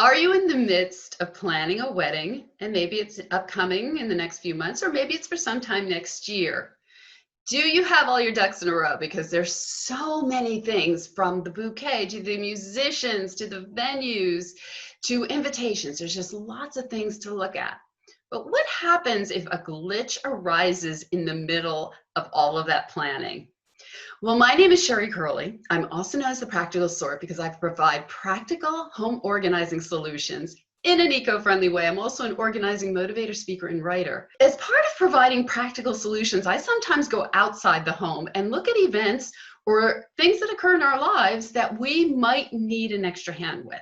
Are you in the midst of planning a wedding, and maybe it's upcoming in the next few months, or maybe it's for sometime next year? Do you have all your ducks in a row? Because there's so many things, from the bouquet to the musicians to the venues to invitations. There's just lots of things to look at. But what happens if a glitch arises in the middle of all of that planning? Well, my name is Sherry Curley. I'm also known as the Practical Sort because I provide practical home organizing solutions in an eco-friendly way. I'm also an organizing motivator, speaker, and writer. As part of providing practical solutions, I sometimes go outside the home and look at events or things that occur in our lives that we might need an extra hand with.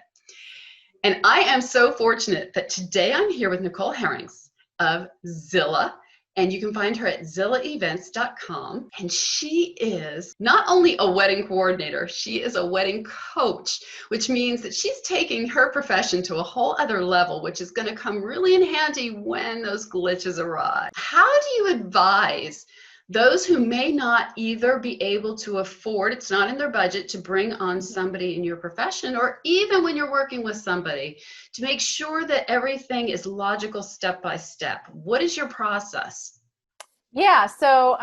And I am so fortunate that today I'm here with Nicole Herinckx of Zilla. And you can find her at zillaevents.com. And she is not only a wedding coordinator, she is a wedding coach, which means that she's taking her profession to a whole other level, which is going to come really in handy when those glitches arise. How do you advise those who may not either be able to afford, it's not in their budget, to bring on somebody in your profession, or even when you're working with somebody, to make sure that everything is logical step by step? What is your process? Yeah, so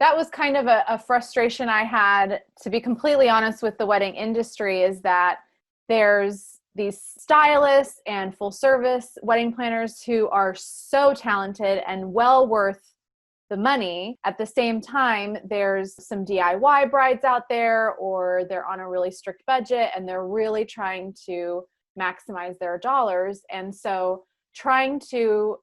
that was kind of a frustration I had, to be completely honest, with the wedding industry, is that there's these stylists and full service wedding planners who are so talented and well worth the money. At the same time, there's some DIY brides out there, or they're on a really strict budget and they're really trying to maximize their dollars. And so trying to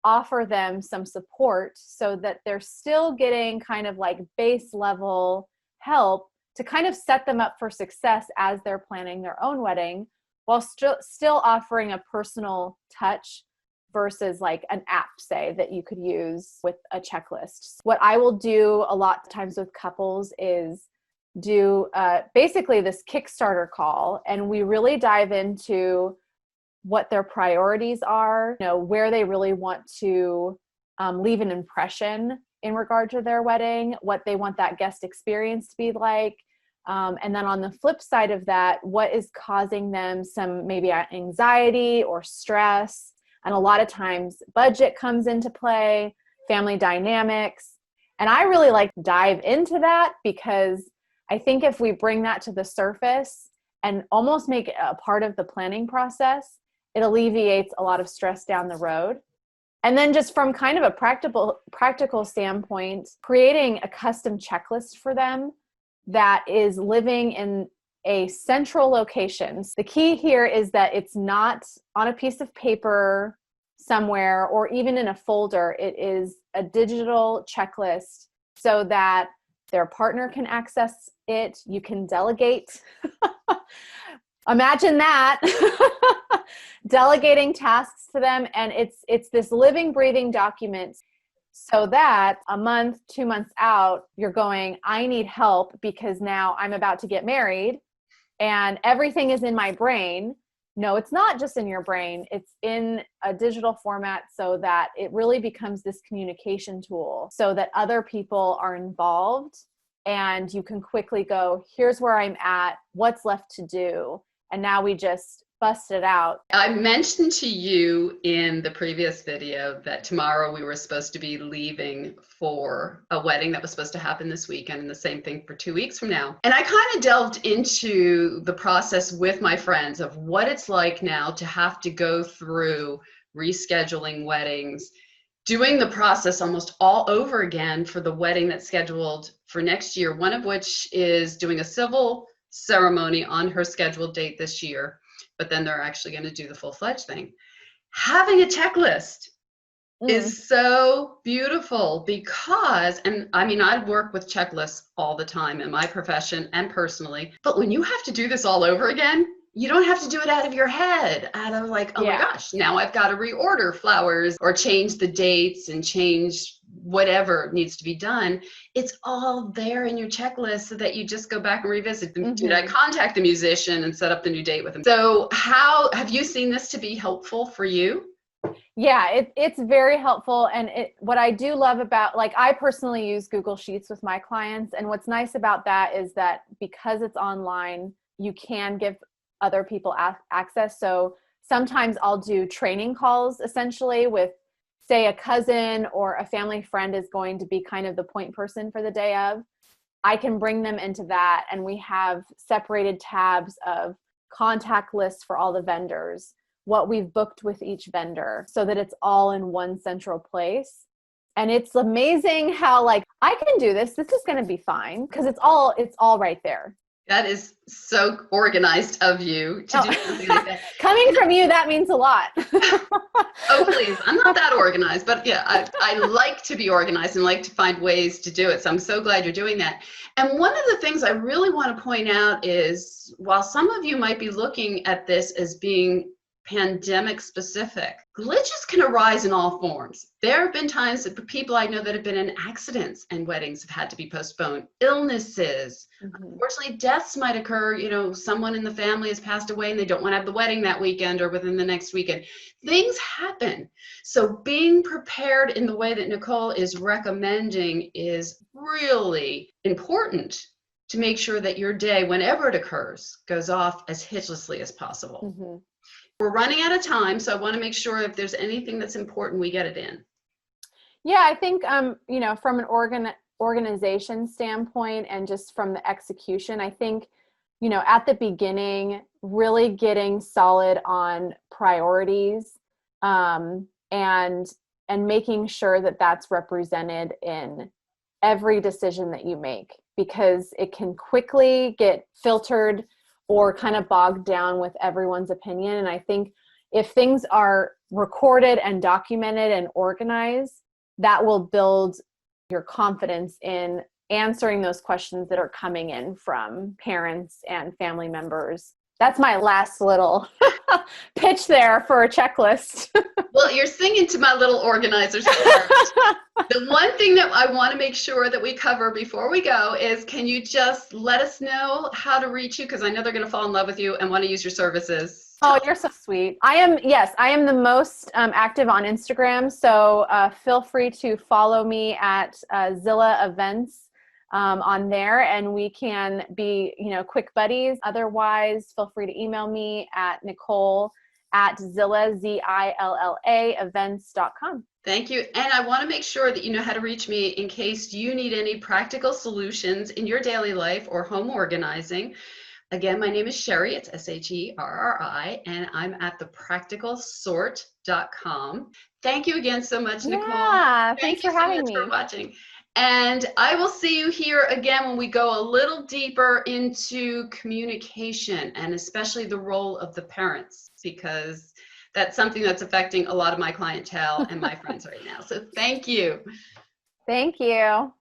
offer them some support so that they're still getting kind of like base level help to kind of set them up for success as they're planning their own wedding, while still offering a personal touch versus like an app, say, that you could use with a checklist. What I will do a lot of times with couples is do basically this Kickstarter call, and we really dive into what their priorities are, where they really want to leave an impression in regard to their wedding, what they want that guest experience to be like. And then on the flip side of that, what is causing them some maybe anxiety or stress. And a lot of times budget comes into play, family dynamics. And I really like to dive into that, because I think if we bring that to the surface and almost make it a part of the planning process, it alleviates a lot of stress down the road. And then just from kind of a practical standpoint, creating a custom checklist for them that is living in a central location. The key here is that it's not on a piece of paper somewhere or even in a folder. It is a digital checklist so that their partner can access it. You can delegate. Imagine that. Delegating tasks to them. And it's this living, breathing document, so that a month, 2 months out, you're going, I need help because now I'm about to get married and everything is in my brain. No, it's not just in your brain. It's in a digital format, so that it really becomes this communication tool, so that other people are involved and you can quickly go, here's where I'm at, what's left to do. And now we just bust it out. I mentioned to you in the previous video that tomorrow we were supposed to be leaving for a wedding that was supposed to happen this weekend, and the same thing for 2 weeks from now. And I kind of delved into the process with my friends of what it's like now to have to go through rescheduling weddings, doing the process almost all over again for the wedding that's scheduled for next year, one of which is doing a civil ceremony on her scheduled date this year, but then they're actually going to do the full-fledged thing. Having a checklist is so beautiful, because, and I mean, I work with checklists all the time in my profession and personally, but when you have to do this all over again, you don't have to do it out of your head, out of like, oh my gosh, now I've got to reorder flowers or change the dates and change whatever needs to be done. It's all there in your checklist, so that you just go back and revisit them. Did I contact the musician and set up the new date with them? So how have you seen this to be helpful for you? Yeah, it's very helpful. And what I do love about, like, I personally use Google Sheets with my clients. And what's nice about that is that because it's online, you can give other people access. So sometimes I'll do training calls essentially with, say, a cousin or a family friend is going to be kind of the point person for the day of. I can bring them into that, and we have separated tabs of contact lists for all the vendors, what we've booked with each vendor, so that it's all in one central place. And it's amazing how, like, I can do this. This is going to be fine, because it's all right there. That is so organized of you to do something like that. Coming from you, that means a lot. Oh, please. I'm not that organized, but yeah, I like to be organized and like to find ways to do it. So I'm so glad you're doing that. And one of the things I really want to point out is, while some of you might be looking at this as being pandemic specific, glitches can arise in all forms. There have been times that people I know that have been in accidents and weddings have had to be postponed, illnesses. Unfortunately, deaths might occur. You know, someone in the family has passed away and they don't want to have the wedding that weekend or within the next weekend. Things happen. So being prepared in the way that Nicole is recommending is really important to make sure that your day, whenever it occurs, goes off as hitchlessly as possible. We're running out of time, so I want to make sure if there's anything that's important, we get it in. Yeah, I think, you know, from an organization standpoint and just from the execution, I think, you know, at the beginning, really getting solid on priorities, and making sure that that's represented in every decision that you make, because it can quickly get filtered or kind of bogged down with everyone's opinion. And I think if things are recorded and documented and organized, that will build your confidence in answering those questions that are coming in from parents and family members. That's my last little pitch there for a checklist. Well, you're singing to my little organizer's heart. The one thing that I want to make sure that we cover before we go is, can you just let us know how to reach you? Because I know they're going to fall in love with you and want to use your services. Oh, you're so sweet. I am the most active on Instagram. So feel free to follow me at Zilla Events on there, and we can be, you know, quick buddies. Otherwise, feel free to email me at Nicole at Zilla, Zilla, events.com. Thank you. And I want to make sure that you know how to reach me in case you need any practical solutions in your daily life or home organizing. Again, my name is Sherry. It's SHERRI, and I'm at thepracticalsort.com. Thank you again so much, Nicole. Yeah, thanks for having me. Thank you so much for watching. And I will see you here again when we go a little deeper into communication, and especially the role of the parents, because that's something that's affecting a lot of my clientele and my friends right now. So thank you. Thank you.